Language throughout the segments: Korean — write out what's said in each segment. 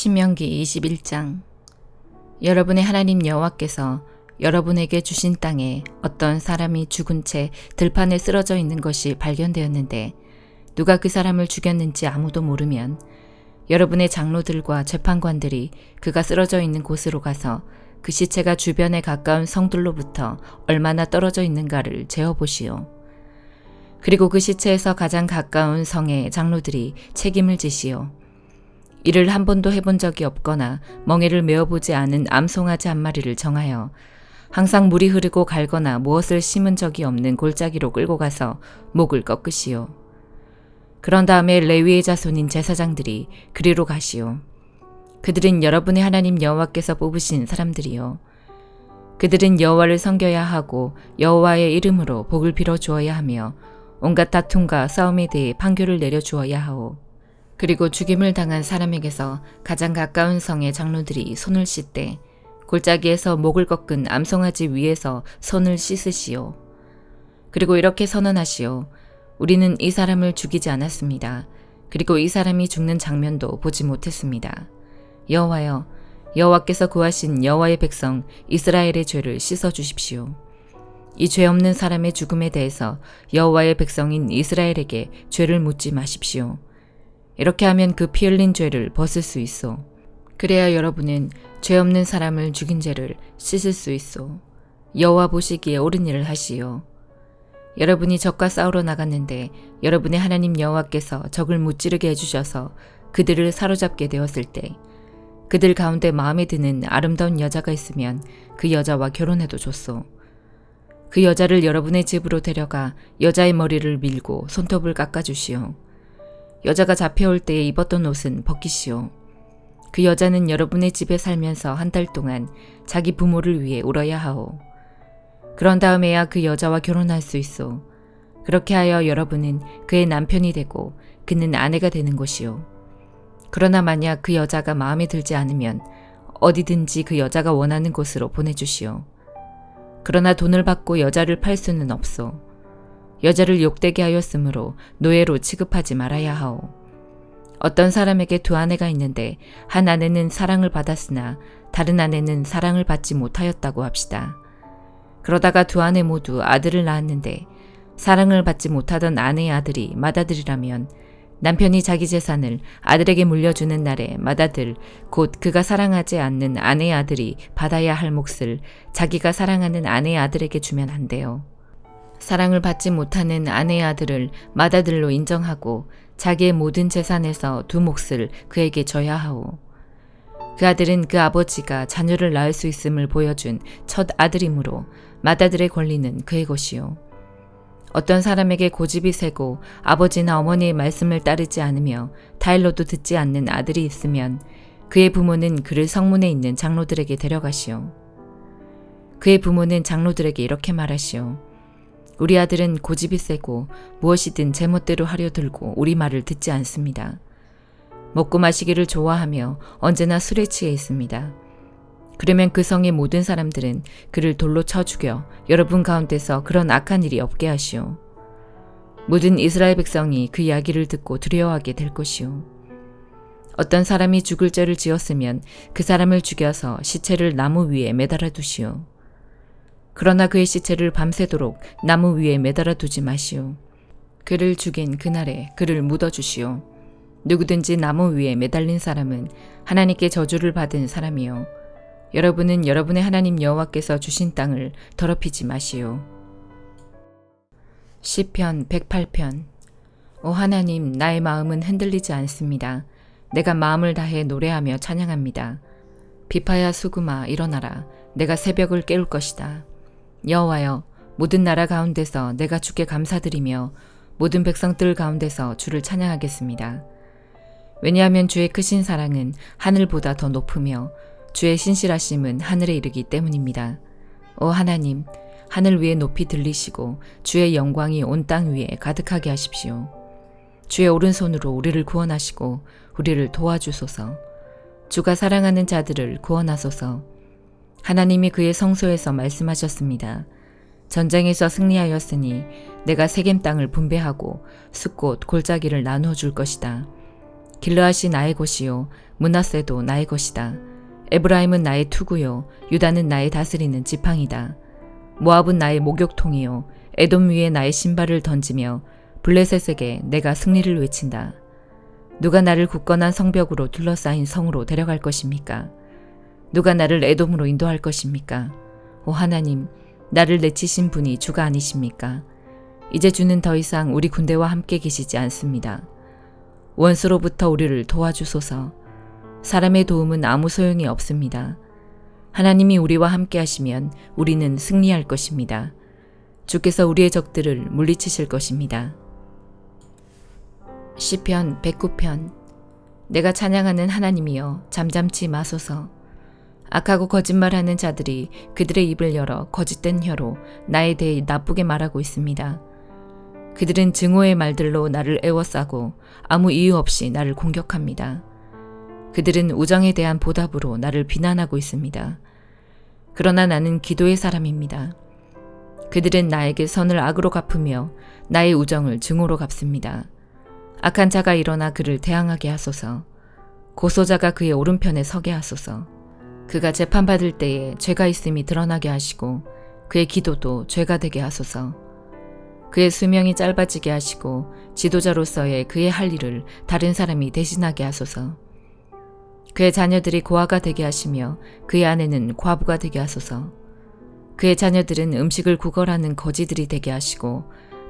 신명기 21장. 여러분의 하나님 여호와께서 여러분에게 주신 땅에 어떤 사람이 죽은 채 들판에 쓰러져 있는 것이 발견되었는데 누가 그 사람을 죽였는지 아무도 모르면 여러분의 장로들과 재판관들이 그가 쓰러져 있는 곳으로 가서 그 시체가 주변에 가까운 성들로부터 얼마나 떨어져 있는가를 재어보시오. 그리고 그 시체에서 가장 가까운 성의 장로들이 책임을 지시오. 이를 한 번도 해본 적이 없거나 멍에를 메어보지 않은 암송아지 한 마리를 정하여 항상 물이 흐르고 갈거나 무엇을 심은 적이 없는 골짜기로 끌고 가서 목을 꺾으시오. 그런 다음에 레위의 자손인 제사장들이 그리로 가시오. 그들은 여러분의 하나님 여호와께서 뽑으신 사람들이요. 그들은 여호와를 섬겨야 하고 여호와의 이름으로 복을 빌어 주어야 하며 온갖 다툼과 싸움에 대해 판결을 내려 주어야 하오. 그리고 죽임을 당한 사람에게서 가장 가까운 성의 장로들이 손을 씻되 골짜기에서 목을 꺾은 암송아지 위에서 손을 씻으시오. 그리고 이렇게 선언하시오. 우리는 이 사람을 죽이지 않았습니다. 그리고 이 사람이 죽는 장면도 보지 못했습니다. 여호와여, 여호와께서 구하신 여호와의 백성 이스라엘의 죄를 씻어 주십시오. 이 죄 없는 사람의 죽음에 대해서 여호와의 백성인 이스라엘에게 죄를 묻지 마십시오. 이렇게 하면 그 피 흘린 죄를 벗을 수 있어. 그래야 여러분은 죄 없는 사람을 죽인 죄를 씻을 수 있어. 여호와 보시기에 옳은 일을 하시오. 여러분이 적과 싸우러 나갔는데 여러분의 하나님 여호와께서 적을 무찌르게 해주셔서 그들을 사로잡게 되었을 때 그들 가운데 마음에 드는 아름다운 여자가 있으면 그 여자와 결혼해도 좋소. 그 여자를 여러분의 집으로 데려가 여자의 머리를 밀고 손톱을 깎아주시오. 여자가 잡혀올 때에 입었던 옷은 벗기시오. 그 여자는 여러분의 집에 살면서 한 달 동안 자기 부모를 위해 울어야 하오. 그런 다음에야 그 여자와 결혼할 수 있어. 그렇게 하여 여러분은 그의 남편이 되고 그는 아내가 되는 것이오. 그러나 만약 그 여자가 마음에 들지 않으면 어디든지 그 여자가 원하는 곳으로 보내주시오. 그러나 돈을 받고 여자를 팔 수는 없소. 여자를 욕되게 하였으므로 노예로 취급하지 말아야 하오. 어떤 사람에게 두 아내가 있는데 한 아내는 사랑을 받았으나 다른 아내는 사랑을 받지 못하였다고 합시다. 그러다가 두 아내 모두 아들을 낳았는데 사랑을 받지 못하던 아내의 아들이 맏아들이라면 남편이 자기 재산을 아들에게 물려주는 날에 맏아들 곧 그가 사랑하지 않는 아내의 아들이 받아야 할 몫을 자기가 사랑하는 아내의 아들에게 주면 안 돼요. 사랑을 받지 못하는 아내의 아들을 맏아들로 인정하고 자기의 모든 재산에서 두 몫을 그에게 줘야 하오. 그 아들은 그 아버지가 자녀를 낳을 수 있음을 보여준 첫 아들이므로 맏아들의 권리는 그의 것이오. 어떤 사람에게 고집이 세고 아버지나 어머니의 말씀을 따르지 않으며 타일러도 듣지 않는 아들이 있으면 그의 부모는 그를 성문에 있는 장로들에게 데려가시오. 그의 부모는 장로들에게 이렇게 말하시오. 우리 아들은 고집이 세고 무엇이든 제멋대로 하려 들고 우리 말을 듣지 않습니다. 먹고 마시기를 좋아하며 언제나 술에 취해 있습니다. 그러면 그 성의 모든 사람들은 그를 돌로 쳐 죽여 여러분 가운데서 그런 악한 일이 없게 하시오. 모든 이스라엘 백성이 그 이야기를 듣고 두려워하게 될 것이오. 어떤 사람이 죽을 죄를 지었으면 그 사람을 죽여서 시체를 나무 위에 매달아 두시오. 그러나 그의 시체를 밤새도록 나무 위에 매달아 두지 마시오. 그를 죽인 그날에 그를 묻어주시오. 누구든지 나무 위에 매달린 사람은 하나님께 저주를 받은 사람이요. 여러분은 여러분의 하나님 여호와께서 주신 땅을 더럽히지 마시오. 시편 108편. 오 하나님, 나의 마음은 흔들리지 않습니다. 내가 마음을 다해 노래하며 찬양합니다. 비파야 수구마 일어나라. 내가 새벽을 깨울 것이다. 여호와여, 모든 나라 가운데서 내가 주께 감사드리며 모든 백성들 가운데서 주를 찬양하겠습니다. 왜냐하면 주의 크신 사랑은 하늘보다 더 높으며 주의 신실하심은 하늘에 이르기 때문입니다. 오 하나님, 하늘 위에 높이 들리시고 주의 영광이 온 땅 위에 가득하게 하십시오. 주의 오른손으로 우리를 구원하시고 우리를 도와주소서. 주가 사랑하는 자들을 구원하소서. 하나님이 그의 성소에서 말씀하셨습니다. 전쟁에서 승리하였으니 내가 세겜 땅을 분배하고 숲곳 골짜기를 나누어 줄 것이다. 길르앗이 나의 것이요 므낫세도 나의 것이다. 에브라임은 나의 투구요 유다는 나의 다스리는 지팡이다. 모압은 나의 목욕통이요 에돔 위에 나의 신발을 던지며 블레셋에게 내가 승리를 외친다. 누가 나를 굳건한 성벽으로 둘러싸인 성으로 데려갈 것입니까? 누가 나를 에돔으로 인도할 것입니까? 오 하나님, 나를 내치신 분이 주가 아니십니까? 이제 주는 더 이상 우리 군대와 함께 계시지 않습니다. 원수로부터 우리를 도와주소서. 사람의 도움은 아무 소용이 없습니다. 하나님이 우리와 함께 하시면 우리는 승리할 것입니다. 주께서 우리의 적들을 물리치실 것입니다. 시편 109편. 내가 찬양하는 하나님이여 잠잠치 마소서. 악하고 거짓말하는 자들이 그들의 입을 열어 거짓된 혀로 나에 대해 나쁘게 말하고 있습니다. 그들은 증오의 말들로 나를 애워싸고 아무 이유 없이 나를 공격합니다. 그들은 우정에 대한 보답으로 나를 비난하고 있습니다. 그러나 나는 기도의 사람입니다. 그들은 나에게 선을 악으로 갚으며 나의 우정을 증오로 갚습니다. 악한 자가 일어나 그를 대항하게 하소서. 고소자가 그의 오른편에 서게 하소서. 그가 재판받을 때에 죄가 있음이 드러나게 하시고 그의 기도도 죄가 되게 하소서. 그의 수명이 짧아지게 하시고 지도자로서의 그의 할 일을 다른 사람이 대신하게 하소서. 그의 자녀들이 고아가 되게 하시며 그의 아내는 과부가 되게 하소서. 그의 자녀들은 음식을 구걸하는 거지들이 되게 하시고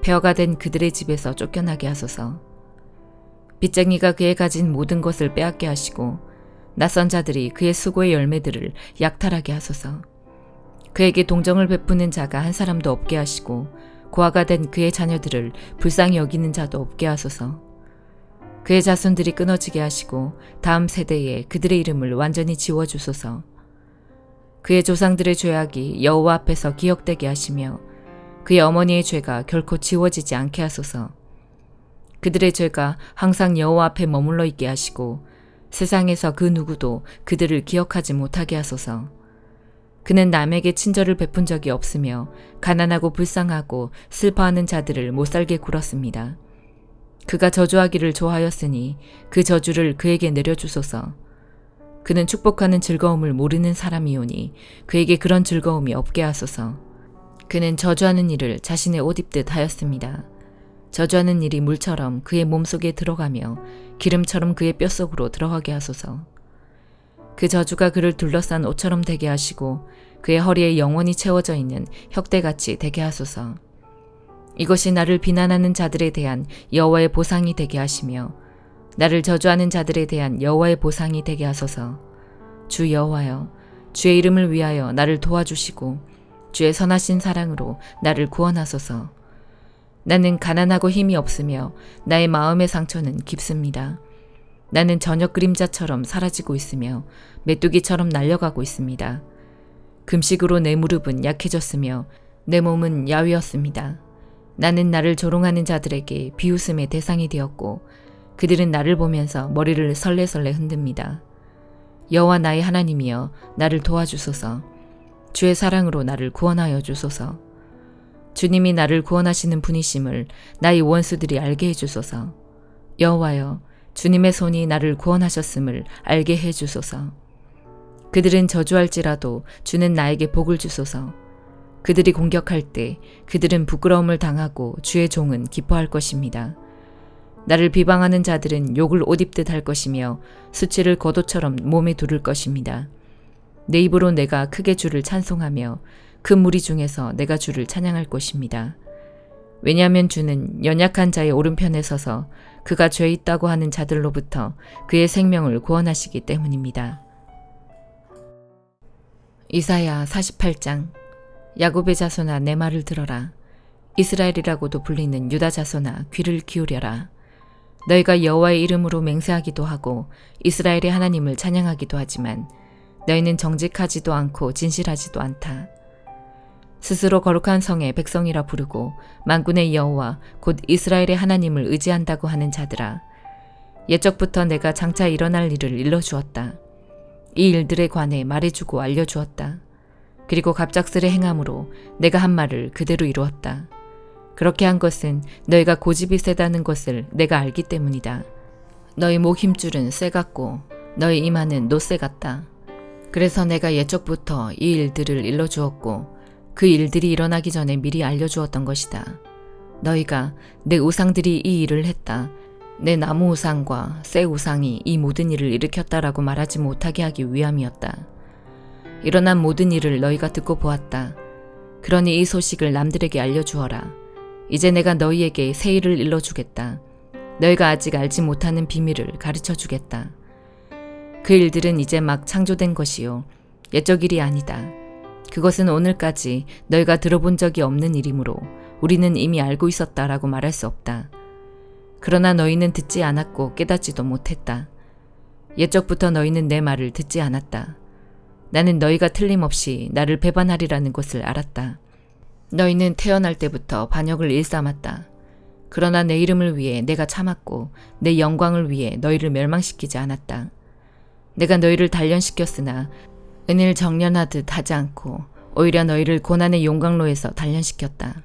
폐허가 된 그들의 집에서 쫓겨나게 하소서. 빚쟁이가 그의 가진 모든 것을 빼앗게 하시고 낯선 자들이 그의 수고의 열매들을 약탈하게 하소서. 그에게 동정을 베푸는 자가 한 사람도 없게 하시고 고아가 된 그의 자녀들을 불쌍히 여기는 자도 없게 하소서. 그의 자손들이 끊어지게 하시고 다음 세대에 그들의 이름을 완전히 지워주소서. 그의 조상들의 죄악이 여호와 앞에서 기억되게 하시며 그의 어머니의 죄가 결코 지워지지 않게 하소서. 그들의 죄가 항상 여호와 앞에 머물러 있게 하시고 세상에서 그 누구도 그들을 기억하지 못하게 하소서. 그는 남에게 친절을 베푼 적이 없으며 가난하고 불쌍하고 슬퍼하는 자들을 못살게 굴었습니다. 그가 저주하기를 좋아하였으니 그 저주를 그에게 내려주소서. 그는 축복하는 즐거움을 모르는 사람이오니 그에게 그런 즐거움이 없게 하소서. 그는 저주하는 일을 자신의 옷 입듯 하였습니다. 저주하는 일이 물처럼 그의 몸속에 들어가며 기름처럼 그의 뼛속으로 들어가게 하소서. 그 저주가 그를 둘러싼 옷처럼 되게 하시고 그의 허리에 영원히 채워져 있는 혁대같이 되게 하소서. 이것이 나를 비난하는 자들에 대한 여호와의 보상이 되게 하시며 나를 저주하는 자들에 대한 여호와의 보상이 되게 하소서. 주 여호와여, 주의 이름을 위하여 나를 도와주시고 주의 선하신 사랑으로 나를 구원하소서. 나는 가난하고 힘이 없으며 나의 마음의 상처는 깊습니다. 나는 저녁 그림자처럼 사라지고 있으며 메뚜기처럼 날려가고 있습니다. 금식으로 내 무릎은 약해졌으며 내 몸은 야위었습니다. 나는 나를 조롱하는 자들에게 비웃음의 대상이 되었고 그들은 나를 보면서 머리를 설레설레 흔듭니다. 여호와 나의 하나님이여 나를 도와주소서. 주의 사랑으로 나를 구원하여 주소서. 주님이 나를 구원하시는 분이심을 나의 원수들이 알게 해주소서. 여호와여, 주님의 손이 나를 구원하셨음을 알게 해주소서. 그들은 저주할지라도 주는 나에게 복을 주소서. 그들이 공격할 때 그들은 부끄러움을 당하고 주의 종은 기뻐할 것입니다. 나를 비방하는 자들은 욕을 옷 입듯 할 것이며 수치를 겉옷처럼 몸에 두를 것입니다. 내 입으로 내가 크게 주를 찬송하며 큰 무리 중에서 내가 주를 찬양할 것입니다. 왜냐하면 주는 연약한 자의 오른편에 서서 그가 죄 있다고 하는 자들로부터 그의 생명을 구원하시기 때문입니다. 이사야 48장. 야곱의 자손아 내 말을 들어라. 이스라엘이라고도 불리는 유다 자손아 귀를 기울여라. 너희가 여호와의 이름으로 맹세하기도 하고 이스라엘의 하나님을 찬양하기도 하지만 너희는 정직하지도 않고 진실하지도 않다. 스스로 거룩한 성의 백성이라 부르고 만군의 여호와 곧 이스라엘의 하나님을 의지한다고 하는 자들아. 옛적부터 내가 장차 일어날 일을 일러주었다. 이 일들에 관해 말해주고 알려주었다. 그리고 갑작스레 행함으로 내가 한 말을 그대로 이루었다. 그렇게 한 것은 너희가 고집이 세다는 것을 내가 알기 때문이다. 너희 목 힘줄은 쇠 같고 너희 이마는 노쇠 같다. 그래서 내가 예적부터 이 일들을 일러주었고 그 일들이 일어나기 전에 미리 알려주었던 것이다. 너희가 내 우상들이 이 일을 했다. 내 나무 우상과 쇠 우상이 이 모든 일을 일으켰다라고 말하지 못하게 하기 위함이었다. 일어난 모든 일을 너희가 듣고 보았다. 그러니 이 소식을 남들에게 알려주어라. 이제 내가 너희에게 새 일을 일러주겠다. 너희가 아직 알지 못하는 비밀을 가르쳐주겠다. 그 일들은 이제 막 창조된 것이요. 옛적 일이 아니다. 그것은 오늘까지 너희가 들어본 적이 없는 일이므로 우리는 이미 알고 있었다라고 말할 수 없다. 그러나 너희는 듣지 않았고 깨닫지도 못했다. 옛적부터 너희는 내 말을 듣지 않았다. 나는 너희가 틀림없이 나를 배반하리라는 것을 알았다. 너희는 태어날 때부터 반역을 일삼았다. 그러나 내 이름을 위해 내가 참았고 내 영광을 위해 너희를 멸망시키지 않았다. 내가 너희를 단련시켰으나 은을 정련하듯 하지 않고 오히려 너희를 고난의 용광로에서 단련시켰다.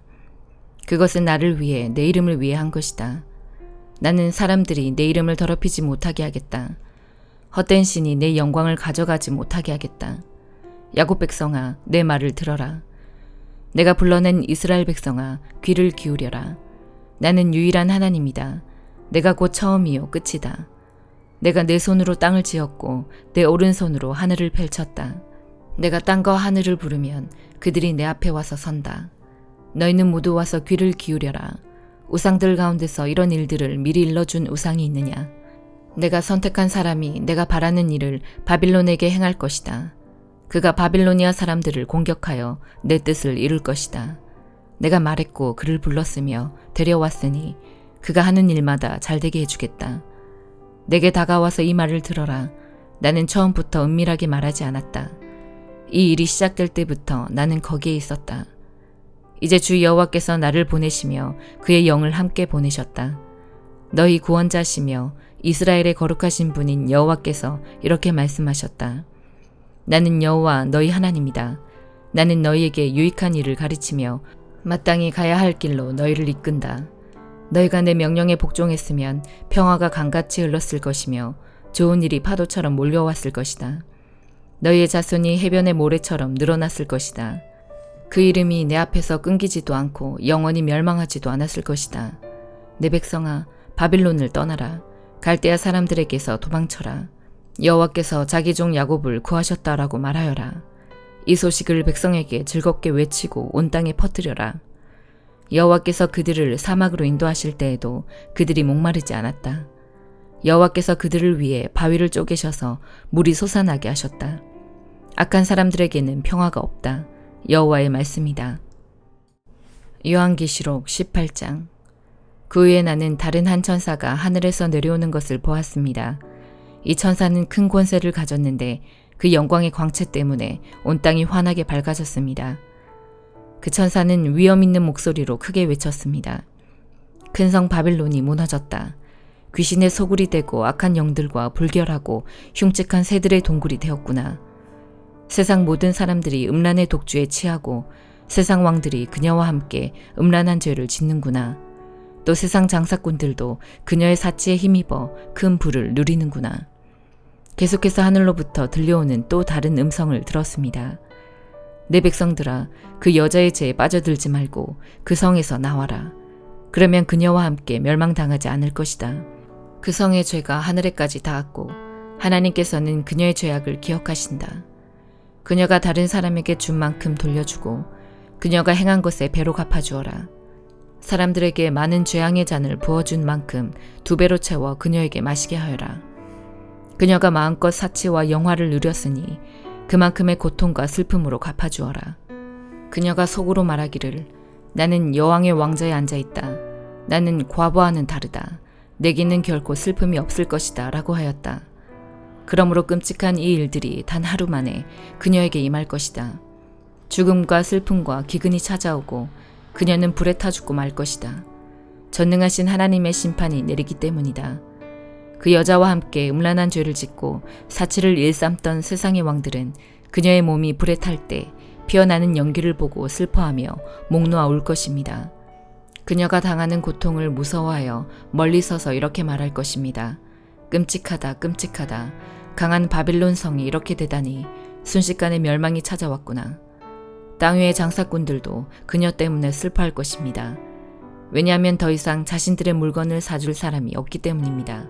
그것은 나를 위해 내 이름을 위해 한 것이다. 나는 사람들이 내 이름을 더럽히지 못하게 하겠다. 헛된 신이 내 영광을 가져가지 못하게 하겠다. 야곱 백성아, 내 말을 들어라. 내가 불러낸 이스라엘 백성아, 귀를 기울여라. 나는 유일한 하나님이다. 내가 곧 처음이요 끝이다. 내가 내 손으로 땅을 지었고 내 오른손으로 하늘을 펼쳤다. 내가 땅과 하늘을 부르면 그들이 내 앞에 와서 선다. 너희는 모두 와서 귀를 기울여라. 우상들 가운데서 이런 일들을 미리 일러준 우상이 있느냐? 내가 선택한 사람이 내가 바라는 일을 바빌론에게 행할 것이다. 그가 바빌로니아 사람들을 공격하여 내 뜻을 이룰 것이다. 내가 말했고 그를 불렀으며 데려왔으니 그가 하는 일마다 잘되게 해주겠다. 내게 다가와서 이 말을 들어라. 나는 처음부터 은밀하게 말하지 않았다. 이 일이 시작될 때부터 나는 거기에 있었다. 이제 주 여호와께서 나를 보내시며 그의 영을 함께 보내셨다. 너희 구원자시며 이스라엘의 거룩하신 분인 여호와께서 이렇게 말씀하셨다. 나는 여호와 너희 하나님이다. 나는 너희에게 유익한 일을 가르치며 마땅히 가야 할 길로 너희를 이끈다. 너희가 내 명령에 복종했으면 평화가 강같이 흘렀을 것이며 좋은 일이 파도처럼 몰려왔을 것이다. 너희의 자손이 해변의 모래처럼 늘어났을 것이다. 그 이름이 내 앞에서 끊기지도 않고 영원히 멸망하지도 않았을 것이다. 내 백성아, 바빌론을 떠나라. 갈대아 사람들에게서 도망쳐라. 여호와께서 자기 종 야곱을 구하셨다라고 말하여라. 이 소식을 백성에게 즐겁게 외치고 온 땅에 퍼뜨려라. 여호와께서 그들을 사막으로 인도하실 때에도 그들이 목마르지 않았다. 여호와께서 그들을 위해 바위를 쪼개셔서 물이 솟아나게 하셨다. 악한 사람들에게는 평화가 없다. 여호와의 말씀이다. 요한계시록 18장. 그 후에 나는 다른 한 천사가 하늘에서 내려오는 것을 보았습니다. 이 천사는 큰 권세를 가졌는데 그 영광의 광채 때문에 온 땅이 환하게 밝아졌습니다. 그 천사는 위엄 있는 목소리로 크게 외쳤습니다. 큰 성 바빌론이 무너졌다. 귀신의 소굴이 되고 악한 영들과 불결하고 흉측한 새들의 동굴이 되었구나. 세상 모든 사람들이 음란의 독주에 취하고 세상 왕들이 그녀와 함께 음란한 죄를 짓는구나. 또 세상 장사꾼들도 그녀의 사치에 힘입어 큰 부를 누리는구나. 계속해서 하늘로부터 들려오는 또 다른 음성을 들었습니다. 내 백성들아, 그 여자의 죄에 빠져들지 말고 그 성에서 나와라. 그러면 그녀와 함께 멸망당하지 않을 것이다. 그 성의 죄가 하늘에까지 닿았고 하나님께서는 그녀의 죄악을 기억하신다. 그녀가 다른 사람에게 준 만큼 돌려주고 그녀가 행한 것에 배로 갚아주어라. 사람들에게 많은 죄악의 잔을 부어준 만큼 2배로 채워 그녀에게 마시게 하여라. 그녀가 마음껏 사치와 영화를 누렸으니 그만큼의 고통과 슬픔으로 갚아주어라. 그녀가 속으로 말하기를 나는 여왕의 왕좌에 앉아있다. 나는 과부와는 다르다. 내게는 결코 슬픔이 없을 것이다 라고 하였다. 그러므로 끔찍한 이 일들이 단 하루 만에 그녀에게 임할 것이다. 죽음과 슬픔과 기근이 찾아오고 그녀는 불에 타 죽고 말 것이다. 전능하신 하나님의 심판이 내리기 때문이다. 그 여자와 함께 음란한 죄를 짓고 사치를 일삼던 세상의 왕들은 그녀의 몸이 불에 탈 때 피어나는 연기를 보고 슬퍼하며 목 놓아 울 것입니다. 그녀가 당하는 고통을 무서워하여 멀리 서서 이렇게 말할 것입니다. 끔찍하다, 끔찍하다. 강한 바빌론 성이 이렇게 되다니 순식간에 멸망이 찾아왔구나. 땅 위의 장사꾼들도 그녀 때문에 슬퍼할 것입니다. 왜냐하면 더 이상 자신들의 물건을 사줄 사람이 없기 때문입니다.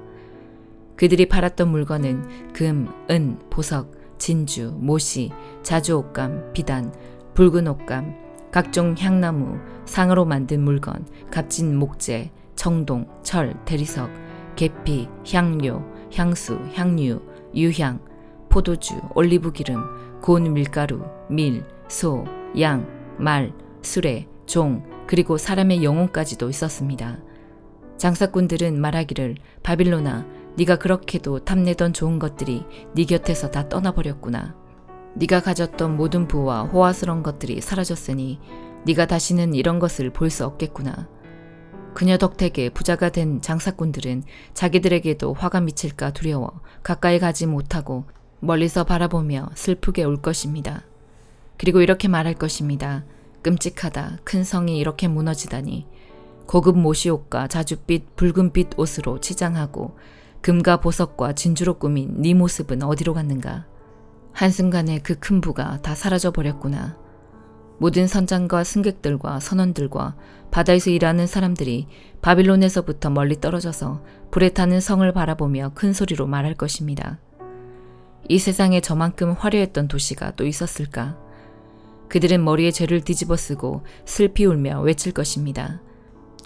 그들이 팔았던 물건은 금, 은, 보석, 진주, 모시, 자주옷감, 비단, 붉은 옷감, 각종 향나무, 상으로 만든 물건, 값진 목재, 청동, 철, 대리석, 계피, 향료, 향수, 향유, 유향, 포도주, 올리브기름, 고운 밀가루, 밀, 소, 양, 말, 수레, 종, 그리고 사람의 영혼까지도 있었습니다. 장사꾼들은 말하기를 바빌로나, 네가 그렇게도 탐내던 좋은 것들이 네 곁에서 다 떠나버렸구나. 네가 가졌던 모든 부와 호화스러운 것들이 사라졌으니 네가 다시는 이런 것을 볼 수 없겠구나. 그녀 덕택에 부자가 된 장사꾼들은 자기들에게도 화가 미칠까 두려워 가까이 가지 못하고 멀리서 바라보며 슬프게 울 것입니다. 그리고 이렇게 말할 것입니다. 끔찍하다. 큰 성이 이렇게 무너지다니. 고급 모시옷과 자줏빛 붉은빛 옷으로 치장하고 금과 보석과 진주로 꾸민 네 모습은 어디로 갔는가. 한순간에 그 큰 부가 다 사라져버렸구나. 모든 선장과 승객들과 선원들과 바다에서 일하는 사람들이 바빌론에서부터 멀리 떨어져서 불에 타는 성을 바라보며 큰 소리로 말할 것입니다. 이 세상에 저만큼 화려했던 도시가 또 있었을까? 그들은 머리에 죄를 뒤집어 쓰고 슬피 울며 외칠 것입니다.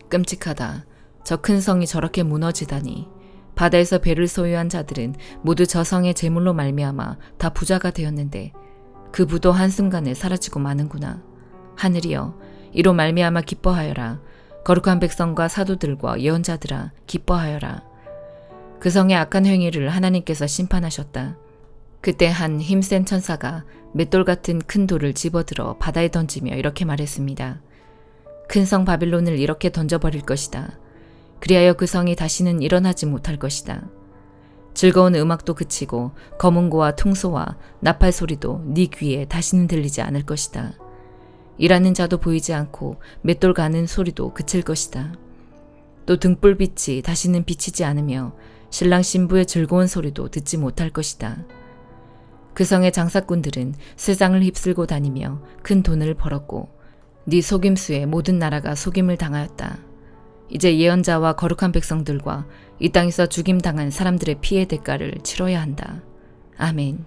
끔찍하다. 저 큰 성이 저렇게 무너지다니. 바다에서 배를 소유한 자들은 모두 저 성의 재물로 말미암아 다 부자가 되었는데 그 부도 한순간에 사라지고 마는구나. 하늘이여, 이로 말미암아 기뻐하여라. 거룩한 백성과 사도들과 예언자들아, 기뻐하여라. 그 성의 악한 행위를 하나님께서 심판하셨다. 그때 한 힘센 천사가 맷돌 같은 큰 돌을 집어들어 바다에 던지며 이렇게 말했습니다. 큰 성 바빌론을 이렇게 던져버릴 것이다. 그리하여 그 성이 다시는 일어나지 못할 것이다. 즐거운 음악도 그치고 검은고와 퉁소와 나팔 소리도 네 귀에 다시는 들리지 않을 것이다. 일하는 자도 보이지 않고 맷돌 가는 소리도 그칠 것이다. 또 등불빛이 다시는 비치지 않으며 신랑 신부의 즐거운 소리도 듣지 못할 것이다. 그 성의 장사꾼들은 세상을 휩쓸고 다니며 큰 돈을 벌었고 네 속임수에 모든 나라가 속임을 당하였다. 이제 예언자와 거룩한 백성들과 이 땅에서 죽임당한 사람들의 피해 대가를 치러야 한다. 아멘.